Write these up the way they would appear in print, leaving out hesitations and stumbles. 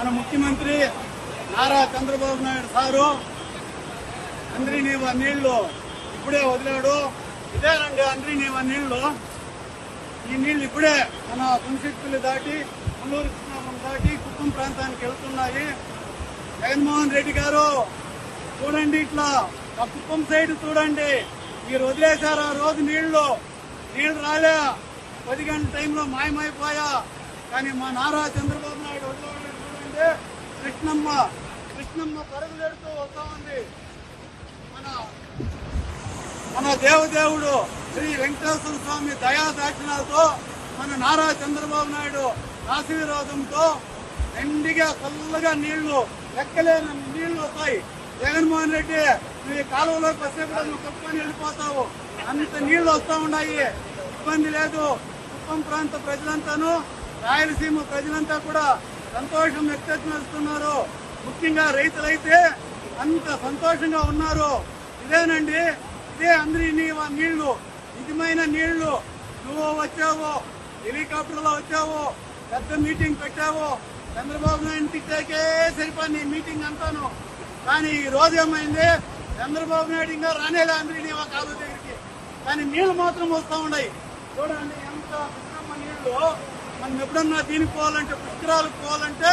మన ముఖ్యమంత్రి నారా చంద్రబాబు నాయుడు సారు అంద్రినీవ నీళ్లు ఇప్పుడే వదిలాడు. ఇదేనండి అంద్రినీవ నీళ్లు. ఈ నీళ్లు ఇప్పుడే మన తునిశెట్టిపల్లి దాటి ముల్లూరు కృష్ణాపురం దాటి కుప్పం ప్రాంతానికి వెళ్తున్నాయి. జగన్మోహన్ రెడ్డి గారు చూడండి, ఇట్లా ఆ కుప్పం సైడ్ చూడండి, మీరు వదిలేశారు ఆ రోజు నీళ్లు రాలే, 10 గంటల టైంలో మాయమైపోయా. కానీ మా నారా చంద్రబాబు నాయుడు వదిలేవాడు చూడండి, కృష్ణమ్మ పరుగులెడుతూ వస్తా ఉంది. మన దేవదేవుడు శ్రీ వెంకటేశ్వర స్వామి దయా దాక్షిణాలతో మన నారా చంద్రబాబు నాయుడు ఆశీర్వాదంతో ఎండిగా చల్లగా నీళ్లు, లెక్కలేని నీళ్లు వస్తాయి. జగన్మోహన్ రెడ్డి నువ్వు కాలువలోకి వస్తే కూడా నువ్వు కప్పుకొని వెళ్ళిపోతావు, అంత నీళ్లు వస్తూ ఉన్నాయి. ఇబ్బంది లేదు. కుప్పం ప్రాంత ప్రజలంతాను, రాయలసీమ ప్రజలంతా కూడా సంతోషం వ్యక్తపరుస్తున్నారు. ముఖ్యంగా రైతులైతే అంత సంతోషంగా ఉన్నారు. ఇదేనండి, ఇదే అంద్రినీవ నీళ్లు, నిజమైన నీళ్లు. నువ్వు వచ్చావు, హెలికాప్టర్లో వచ్చావు, పెద్ద మీటింగ్ పెట్టావు, చంద్రబాబు నాయుడు తిట్టాకే సరిపోయి నీ మీటింగ్ అంతాను. కానీ ఈ రోజు ఏమైంది, చంద్రబాబు నాయుడు ఇంకా రానేలే అంద్రినీవ కాలువ దగ్గరికి, కానీ నీళ్లు మాత్రం వస్తూ ఉన్నాయి. చూడండి ఎంత కృష్ణమ్మ నీళ్లు. మనం ఎప్పుడన్నా దీనికి పోవాలంటే, పుష్కరాలకు పోవాలంటే,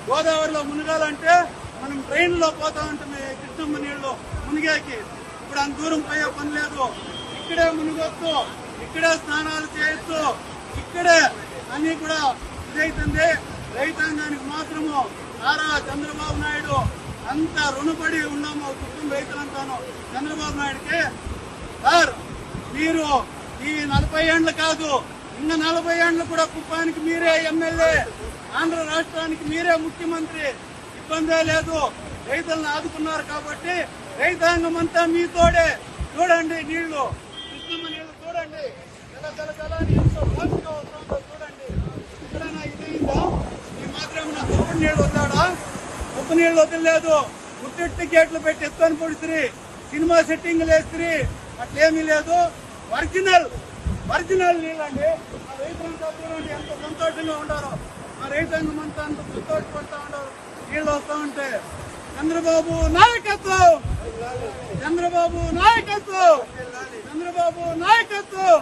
గోదావరిలో మునగాలంటే మనం ట్రైన్లో పోతా ఉంటామే కృష్ణమ్మ నీళ్లు మునిగాకి. ఇప్పుడు అంత దూరం పోయే పని లేదు. ఇక్కడే మునిగొచ్చు, ఇక్కడే స్నానాలు చేయొచ్చు, ఇక్కడే అన్ని కూడా ఇదైతుంది. రైతాంగానికి మాత్రము నారా చంద్రబాబు నాయుడు అంత రుణపడి ఉన్నాము, కుటుంబ రైతులంతాను చంద్రబాబు నాయుడికి. సార్, మీరు ఈ 40 ఏళ్ళు కాదు, ఇంకా 40 ఏళ్ళు కూడా కుప్పానికి మీరే ఎమ్మెల్యే, ఆంధ్ర రాష్ట్రానికి మీరే ముఖ్యమంత్రి. ఇబ్బందే లేదు. రైతులను ఆదుకున్నారు కాబట్టి రైతాంగం అంతా మీతోడే. చూడండి నీళ్లు, కృష్ణమ్మ నీళ్లు చూడండి, జలజలని ఎంతో ఫాస్ట్గా వస్తుందో చూడండి. ఎక్కడైనా ఇదైందా? ఈ మాత్రం ఉప్పు నీళ్లు వద్దాడా? ఉప్పు నీళ్లు వదిలేదు. ముట్టెట్టి గేట్లు పెట్టి ఎత్తుకొని పొడిసిరి, సినిమా సెట్టింగ్లు వేసిరి, అట్లేమీ లేదు. ఒరిజినల్ నీళ్ళండి. ఆ రైతులంతా చూడండి ఎంత సంతోషంగా ఉండారో, ఆ రైతాంగం అంతా అంత సంతోషపడతా ఉండారు నీళ్ళు వస్తా ఉంటే. చంద్రబాబు నాయకత్వం, చంద్రబాబు నాయకత్వం, చంద్రబాబు నాయకత్వం.